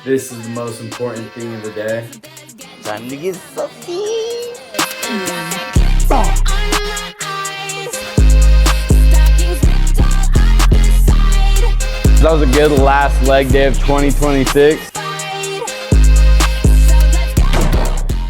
This is the most important thing of the day. Time to get salty. That was a good last leg day of 2026.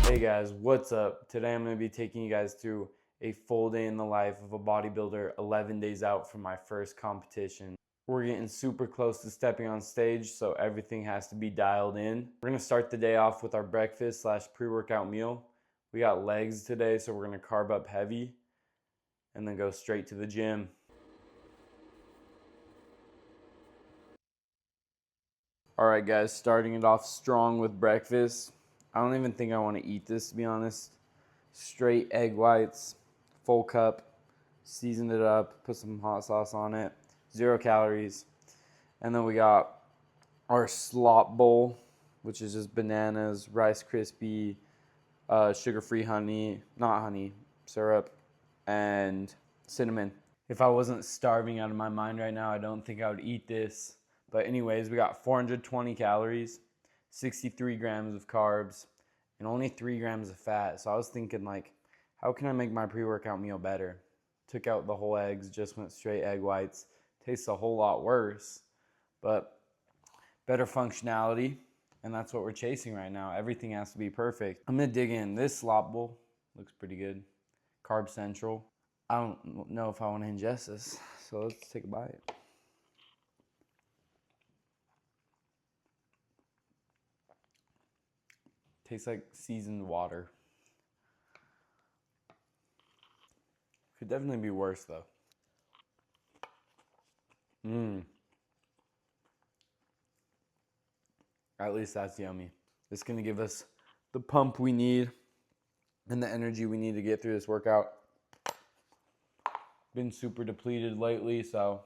Hey guys, what's up? Today I'm going to be taking you guys through a full day in the life of a bodybuilder 11 days out from my first competition. We're getting super close to stepping on stage, so everything has to be dialed in. We're going to start the day off with our breakfast / pre-workout meal. We got legs today, so we're going to carb up heavy and then go straight to the gym. All right, guys, starting it off strong with breakfast. I don't even think I want to eat this, to be honest. Straight egg whites, full cup, seasoned it up, put some hot sauce on it, 0 calories. And then we got our slop bowl, which is just bananas, Rice Krispie, sugar-free honey, not honey, syrup, and cinnamon. If I wasn't starving out of my mind right now, I don't think I would eat this. But anyways, we got 420 calories, 63 grams of carbs, and only 3 grams of fat. So I was thinking, like, how can I make my pre-workout meal better? Took out the whole eggs, just went straight egg whites. Tastes a whole lot worse, but better functionality, and that's what we're chasing right now. Everything has to be perfect. I'm gonna dig in. This slop bowl looks pretty good. Carb Central. I don't know if I want to ingest this, so let's take a bite. Tastes like seasoned water. Could definitely be worse though. At least that's yummy. It's gonna give us the pump we need and the energy we need to get through this workout. Been super depleted lately, so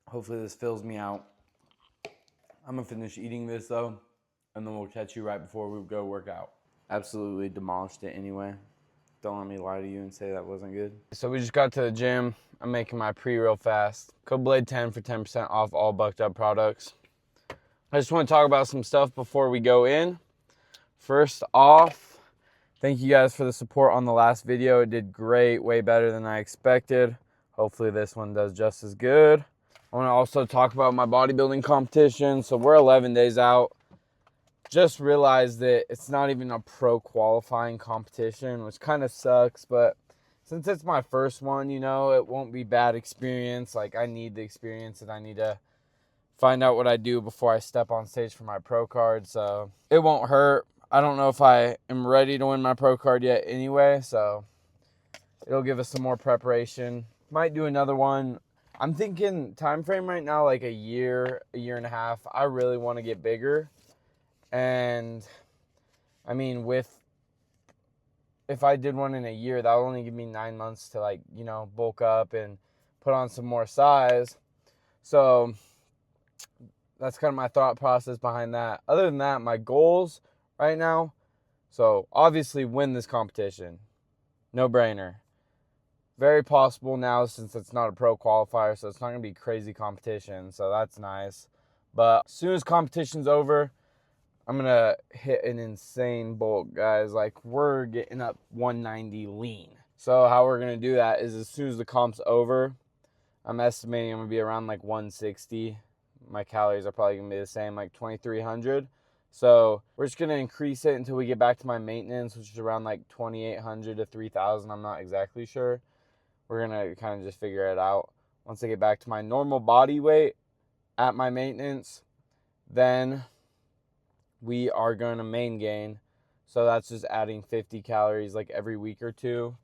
hopefully this fills me out. I'm gonna finish eating this though, and then we'll catch you right before we go work out. Absolutely demolished it anyway. Don't let me lie to you and say that wasn't good. So we just got to the gym. I'm making my pre real fast. Code Blade 10 for 10% off all Bucked Up products. I just want to talk about some stuff before we go in. First off, thank you guys for the support on the last video. It did great, way better than I expected. Hopefully this one does just as good. I want to also talk about my bodybuilding competition. So we're 11 days out. Just realized that it's not even a pro qualifying competition, which kind of sucks, but since it's my first one, you know, it won't be bad experience. Like, I need the experience and I need to find out what I do before I step on stage for my pro card, so it won't hurt. I don't know if I am ready to win my pro card yet anyway, so it'll give us some more preparation. Might do another one. I'm thinking time frame right now, like a year and a half. I really want to get bigger. And I mean, if I did one in a year, that would only give me 9 months to, like, you know, bulk up and put on some more size. So that's kind of my thought process behind that. Other than that, my goals right now, so obviously win this competition. No brainer. Very possible now since it's not a pro qualifier, so it's not going to be crazy competition, so that's nice. But as soon as competition's over, I'm going to hit an insane bulk, guys. Like, we're getting up 190 lean. So how we're going to do that is as soon as the comp's over, I'm estimating I'm going to be around like 160. My calories are probably going to be the same, like 2,300. So we're just going to increase it until we get back to my maintenance, which is around like 2,800 to 3,000. I'm not exactly sure. We're going to kind of just figure it out. Once I get back to my normal body weight at my maintenance, then we are going to main gain. So that's just adding 50 calories like every week or two.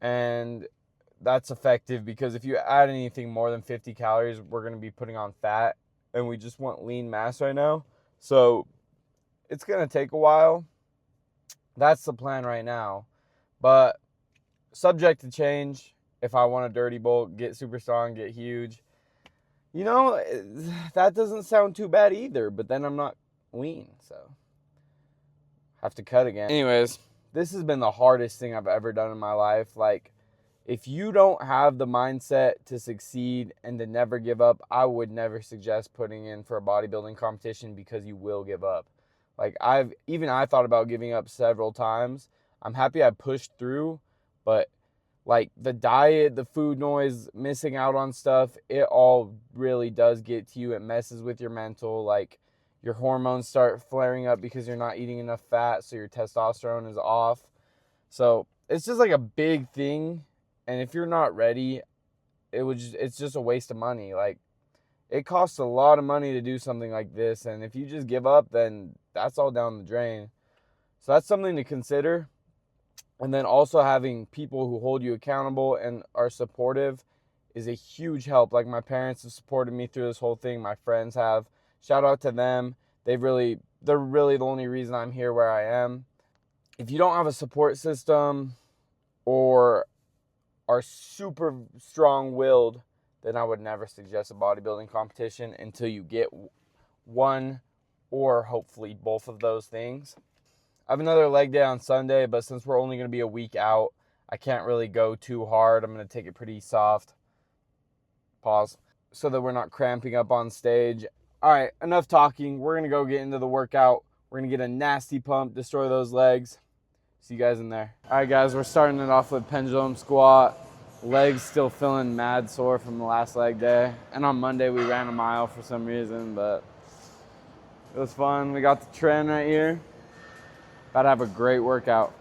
And that's effective because if you add anything more than 50 calories, we're going to be putting on fat. And we just want lean mass right now. So it's going to take a while. That's the plan right now. But subject to change. If I want a dirty bulk, get super strong, get huge. You know, that doesn't sound too bad either. But then I'm not lean, so have to cut again. Anyways, this has been the hardest thing I've ever done in my life. Like, If you don't have the mindset to succeed and to never give up, I would never suggest putting in for a bodybuilding competition, because you will give up. Like I thought about giving up several times. I'm happy I pushed through, but like the diet, the food noise, missing out on stuff, it all really does get to you. It messes with your mental. Like your hormones start flaring up because you're not eating enough fat, so your testosterone is off. So it's just like a big thing. And if you're not ready, it's just a waste of money. Like it costs a lot of money to do something like this. And if you just give up, then that's all down the drain. So that's something to consider. And then also having people who hold you accountable and are supportive is a huge help. Like my parents have supported me through this whole thing. My friends have. Shout out to them. They're really the only reason I'm here where I am. If you don't have a support system or are super strong-willed, then I would never suggest a bodybuilding competition until you get one or hopefully both of those things. I have another leg day on Sunday, but since we're only going to be a week out, I can't really go too hard. I'm going to take it pretty soft. Pause. So that we're not cramping up on stage. All right, enough talking. We're going to go get into the workout. We're going to get a nasty pump, destroy those legs. See you guys in there. All right, guys, we're starting it off with pendulum squat. Legs still feeling mad sore from the last leg day. And on Monday, we ran a mile for some reason, but it was fun. We got the trend right here. About to have a great workout.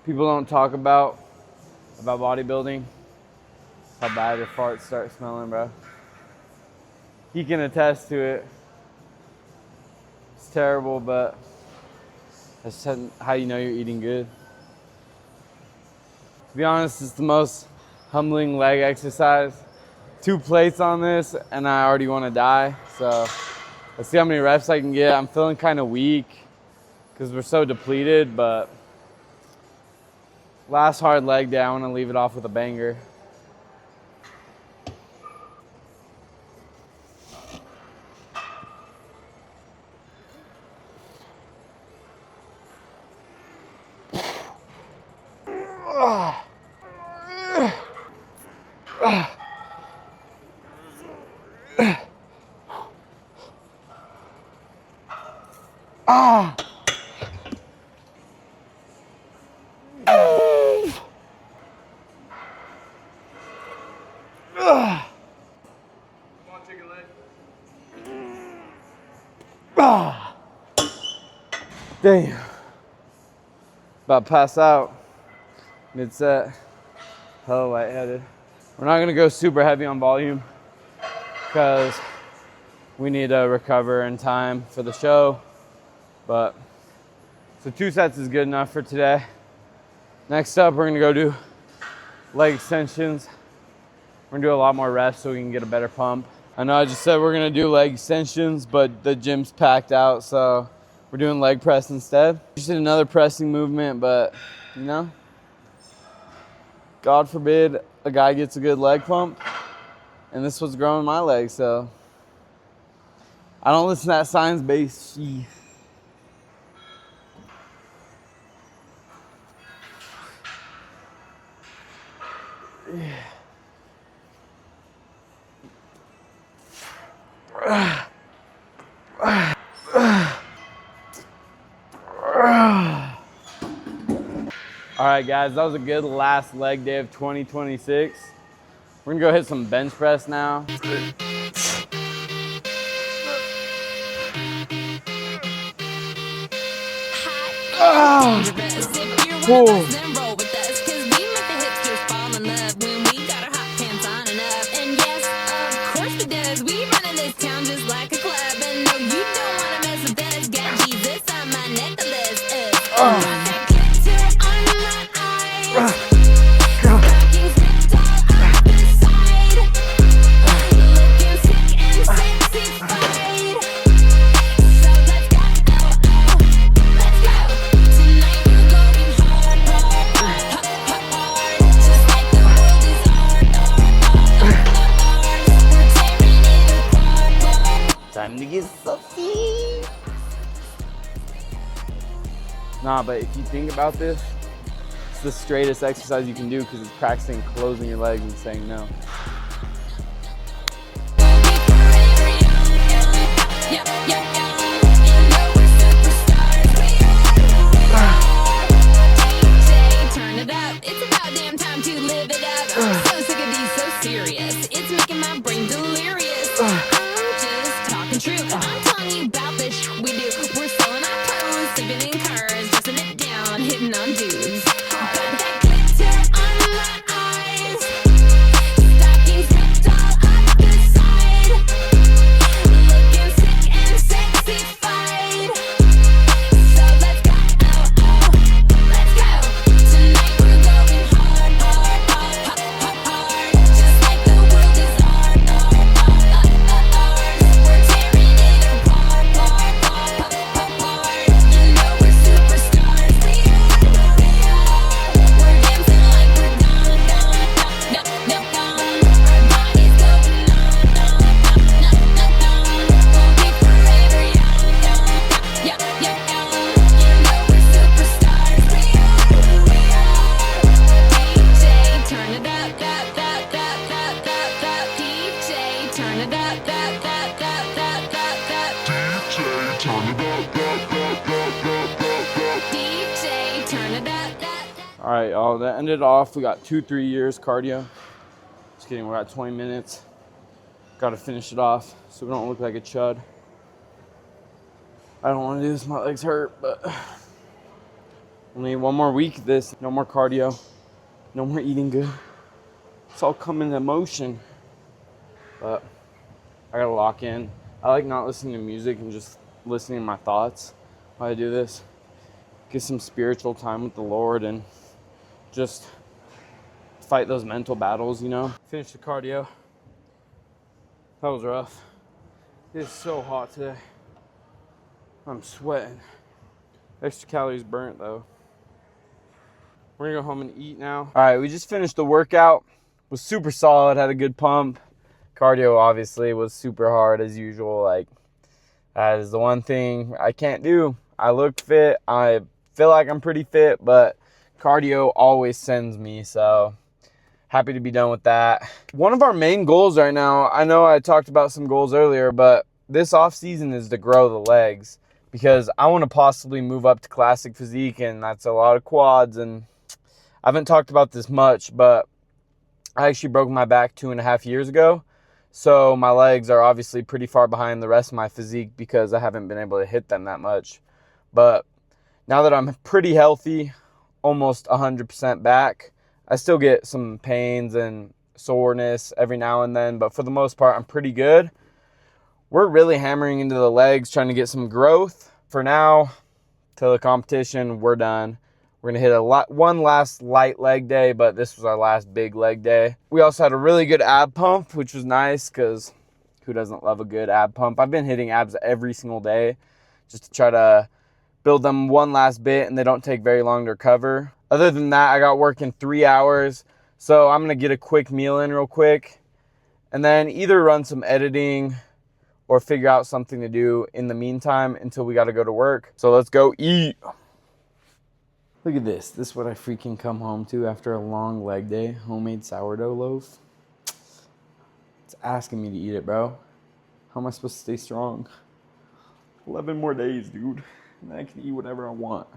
People don't talk about bodybuilding, how bad your farts start smelling, bro. He can attest to it. It's terrible, but that's how you know you're eating good. To be honest, it's the most humbling leg exercise. 2 plates on this, and I already want to die. So let's see how many reps I can get. I'm feeling kind of weak because we're so depleted, but last hard leg day, I want to leave it off with a banger. Damn. About to pass out mid-set. Hella lightheaded. We're not gonna go super heavy on volume because we need to recover in time for the show. But so 2 sets is good enough for today. Next up, we're gonna go do leg extensions. We're gonna do a lot more reps so we can get a better pump. I know I just said we're gonna do leg extensions, but the gym's packed out, so we're doing leg press instead. Just did another pressing movement, but you know, God forbid a guy gets a good leg pump, and this was growing my leg, so I don't listen to that science-based shit. All right, guys, that was a good last leg day of 2026. We're gonna go hit some bench press now. Nah, but if you think about this, it's the straightest exercise you can do because it's practicing closing your legs and saying no. Turn it up. It's about damn time to live it up. I'm so sick of these so serious. It's making my brain delirious. I'm just talking true. I'm telling you about the we do. We're selling our clothes, sleeping in cars, dressing it down, hitting on dudes. Got that glitter on my eyes, stockings ripped all up the side, looking sick and sexified. So let's go, let's go. Tonight we're going hard, hard, hard, hard, hard. Just like the world is ours. We're tearing it apart, apart, apart, apart. You know we're superstars. We are. We're dancing like we're gone, gone, gone, gone, gone. Our bodies going on, on, on, on, on. We'll be forever young, young, young, young, young. You know we're superstars. We are. DJ, turn it up, up, up, up, up, up, up. DJ, turn it up, up, up, up, up, up, up. DJ, turn it up, up, up. All right, y'all, that ended off. We got 2-3 years cardio. Just kidding, we're at 20 minutes. Got to finish it off so we don't look like a chud. I don't want to do this, my legs hurt, but only one more week of this. No more cardio, no more eating good. It's all coming to motion, but I gotta lock in. I like not listening to music and just listening to my thoughts while I do this. Get some spiritual time with the Lord and just fight those mental battles, you know? Finish the cardio. That was rough. It's so hot today. I'm sweating. Extra calories burnt though. We're gonna go home and eat now. All right, we just finished the workout. Was super solid, had a good pump. Cardio obviously was super hard as usual. Like, that is the one thing I can't do. I look fit, I feel like I'm pretty fit, but cardio always sends me, so happy to be done with that. One of our main goals right now, I know I talked about some goals earlier, but this off season is to grow the legs because I want to possibly move up to classic physique, and that's a lot of quads. And I haven't talked about this much, but I actually broke my back 2.5 years ago. So my legs are obviously pretty far behind the rest of my physique because I haven't been able to hit them that much. But now that I'm pretty healthy, almost 100% back, I still get some pains and soreness every now and then, but for the most part, I'm pretty good. We're really hammering into the legs, trying to get some growth. For now, till the competition, we're done. We're going to hit one last light leg day, but this was our last big leg day. We also had a really good ab pump, which was nice because who doesn't love a good ab pump? I've been hitting abs every single day just to try to build them one last bit, and they don't take very long to recover. Other than that, I got work in 3 hours, so I'm going to get a quick meal in real quick and then either run some editing or figure out something to do in the meantime until we got to go to work. So let's go eat. Look at this. This is what I freaking come home to after a long leg day. Homemade sourdough loaf. It's asking me to eat it, bro. How am I supposed to stay strong? 11 more days, dude. And I can eat whatever I want.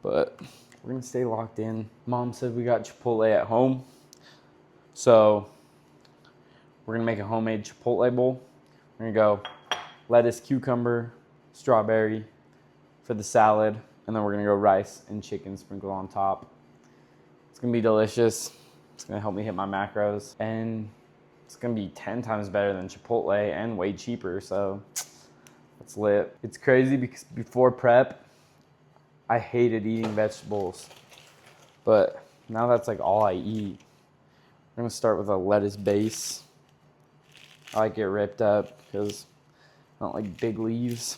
But we're going to stay locked in. Mom said we got Chipotle at home. So we're going to make a homemade Chipotle bowl. We're going to go lettuce, cucumber, strawberry for the salad. And then we're going to go rice and chicken sprinkled on top. It's going to be delicious. It's going to help me hit my macros. And it's going to be 10 times better than Chipotle and way cheaper. So it's lit. It's crazy because before prep, I hated eating vegetables. But now that's like all I eat. We're going to start with a lettuce base. I like it ripped up because I don't like big leaves.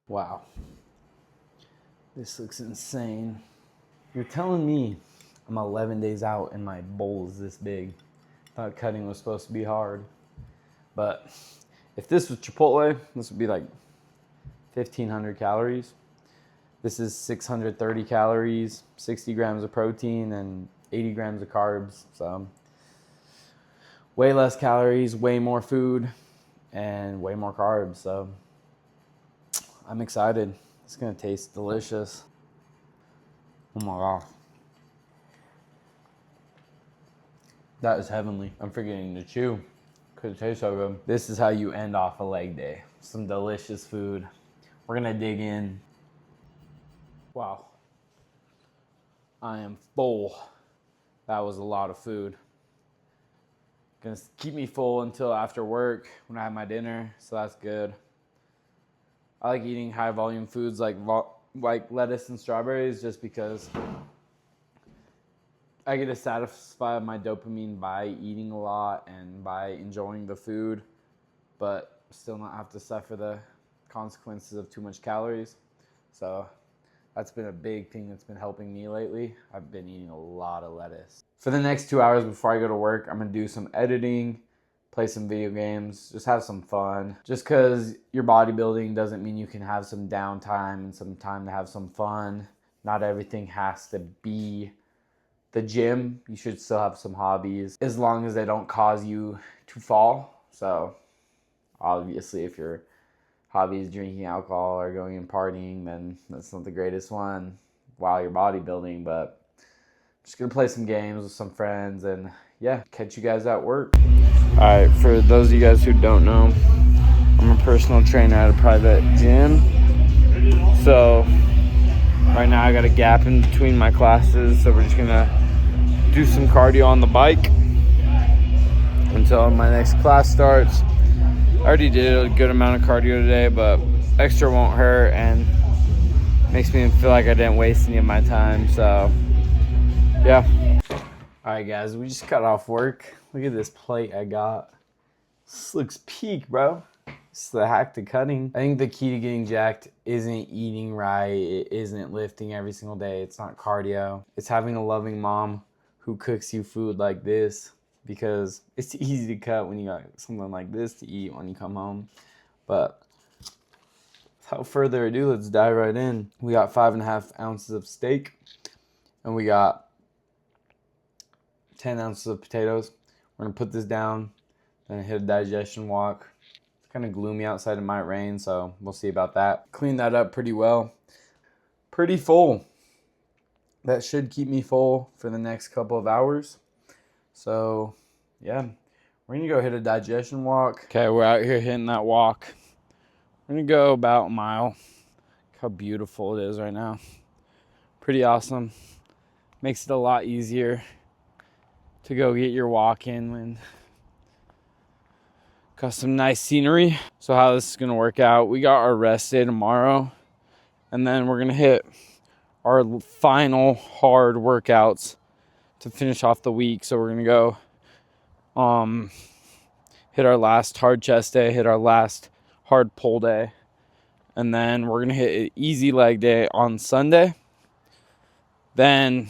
Wow. This looks insane. You're telling me I'm 11 days out and my bowl is this big. Thought cutting was supposed to be hard. But if this was Chipotle, this would be like 1,500 calories. This is 630 calories, 60 grams of protein, and 80 grams of carbs. So way less calories, way more food, and way more carbs. So I'm excited. It's gonna taste delicious. Oh my gosh. That is heavenly. I'm forgetting to chew because it tastes so good. This is how you end off a leg day. Some delicious food. We're gonna dig in. Wow. I am full. That was a lot of food. Gonna keep me full until after work when I have my dinner, so that's good. I like eating high volume foods like lettuce and strawberries just because I get to satisfy my dopamine by eating a lot and by enjoying the food, but still not have to suffer the consequences of too much calories. So that's been a big thing that's been helping me lately. I've been eating a lot of lettuce. For the next 2 hours before I go to work, I'm gonna do some editing, play some video games, just have some fun. Just because you're bodybuilding doesn't mean you can have some downtime and some time to have some fun. Not everything has to be the gym. You should still have some hobbies as long as they don't cause you to fall. So obviously if your hobby is drinking alcohol or going and partying, then that's not the greatest one while you're bodybuilding. But I'm just gonna play some games with some friends and yeah, catch you guys at work. All right, for those of you guys who don't know, I'm a personal trainer at a private gym. So right now I got a gap in between my classes, so we're just gonna do some cardio on the bike until my next class starts. I already did a good amount of cardio today, but extra won't hurt and makes me feel like I didn't waste any of my time. So yeah. All right, guys, we just got off work. Look at this plate I got. This looks peak, bro. It's the hack to cutting. I think the key to getting jacked isn't eating right. It isn't lifting every single day. It's not cardio. It's having a loving mom who cooks you food like this, because it's easy to cut when you got something like this to eat when you come home. But without further ado, let's dive right in. We got 5.5 ounces of steak, and we got 10 ounces of potatoes. We're gonna put this down, then hit a digestion walk. It's kind of gloomy outside, it might rain, so we'll see about that. Clean that up pretty well. Pretty full. That should keep me full for the next couple of hours. So yeah, we're gonna go hit a digestion walk. Okay, we're out here hitting that walk. We're gonna go about a mile. Look how beautiful it is right now. Pretty awesome. Makes it a lot easier to go get your walk in when got some nice scenery. So how this is gonna work out, we got our rest day tomorrow, and then we're gonna hit our final hard workouts to finish off the week. So we're gonna go hit our last hard chest day, hit our last hard pull day, and then we're gonna hit an easy leg day on Sunday. Then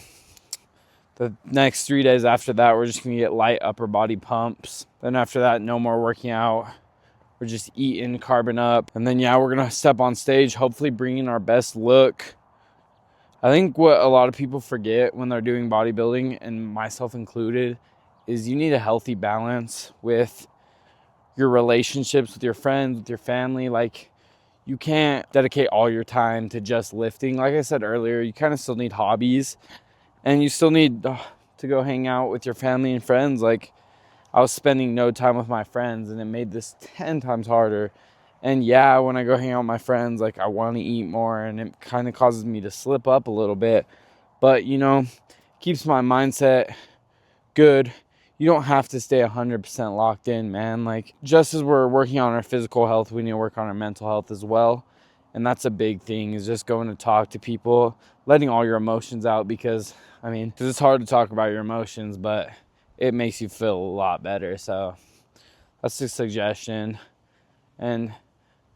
the next 3 days after that, we're just gonna get light upper body pumps. Then after that, no more working out. We're just eating, carbon up. And then yeah, we're gonna step on stage, hopefully bringing our best look. I think what a lot of people forget when they're doing bodybuilding, and myself included, is you need a healthy balance with your relationships with your friends, with your family. Like, you can't dedicate all your time to just lifting. Like I said earlier, you kind of still need hobbies, and you still need to go hang out with your family and friends. Like, I was spending no time with my friends, and it made this 10 times harder. And yeah, when I go hang out with my friends, like, I want to eat more, and it kind of causes me to slip up a little bit. But, you know, keeps my mindset good. You don't have to stay 100% locked in, man. Like, just as we're working on our physical health, we need to work on our mental health as well. And that's a big thing, is just going to talk to people, letting all your emotions out, because it's hard to talk about your emotions, but it makes you feel a lot better. So that's the suggestion. And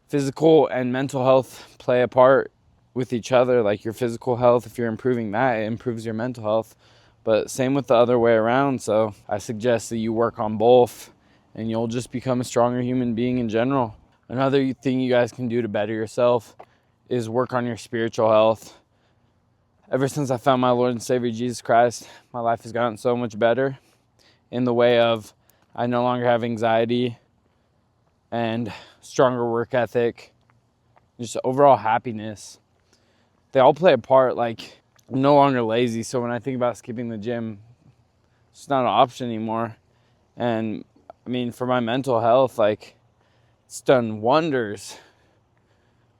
physical and mental health play a part with each other. Like, your physical health, if you're improving that, it improves your mental health. But same with the other way around. So I suggest that you work on both and you'll just become a stronger human being in general. Another thing you guys can do to better yourself is work on your spiritual health. Ever since I found my Lord and Savior Jesus Christ, my life has gotten so much better in the way of I no longer have anxiety and stronger work ethic, just overall happiness. They all play a part. Like, I'm no longer lazy, so when I think about skipping the gym, it's not an option anymore. And I mean, for my mental health, like, it's done wonders.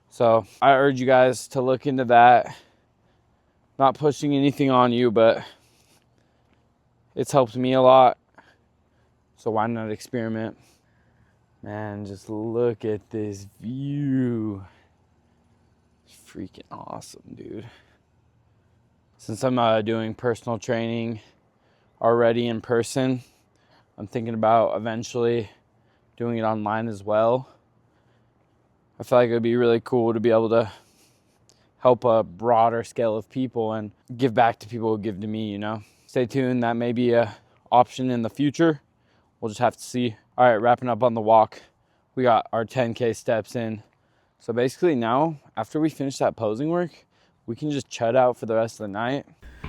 So I urge you guys to look into that. Not pushing anything on you, but it's helped me a lot. So why not experiment? Man, just look at this view. It's freaking awesome, dude. Since I'm doing personal training already in person, I'm thinking about eventually doing it online as well. I feel like it would be really cool to be able to help a broader scale of people and give back to people who give to me, you know? Stay tuned, that may be a option in the future. We'll just have to see. All right, wrapping up on the walk. We got our 10K steps in. So basically now, after we finish that posing work, we can just chud out for the rest of the night.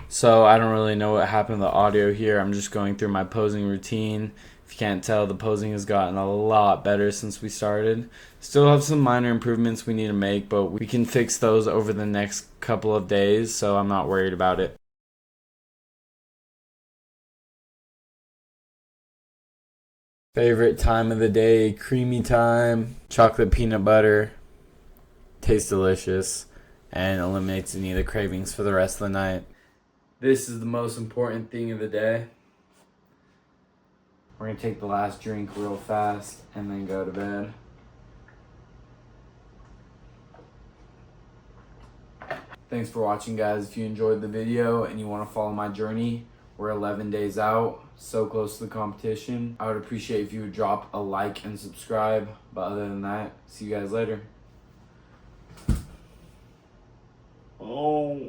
So I don't really know what happened to the audio here. I'm just going through my posing routine. If you can't tell, the posing has gotten a lot better since we started. Still have some minor improvements we need to make, but we can fix those over the next couple of days, so I'm not worried about it. Favorite time of the day, creamy time, chocolate peanut butter. Tastes delicious and eliminates any of the cravings for the rest of the night. This is the most important thing of the day. We're gonna take the last drink real fast and then go to bed. Thanks for watching, guys. If you enjoyed the video and you want to follow my journey, we're 11 days out, so close to the competition. I would appreciate if you would drop a like and subscribe. But other than that, see you guys later. Oh.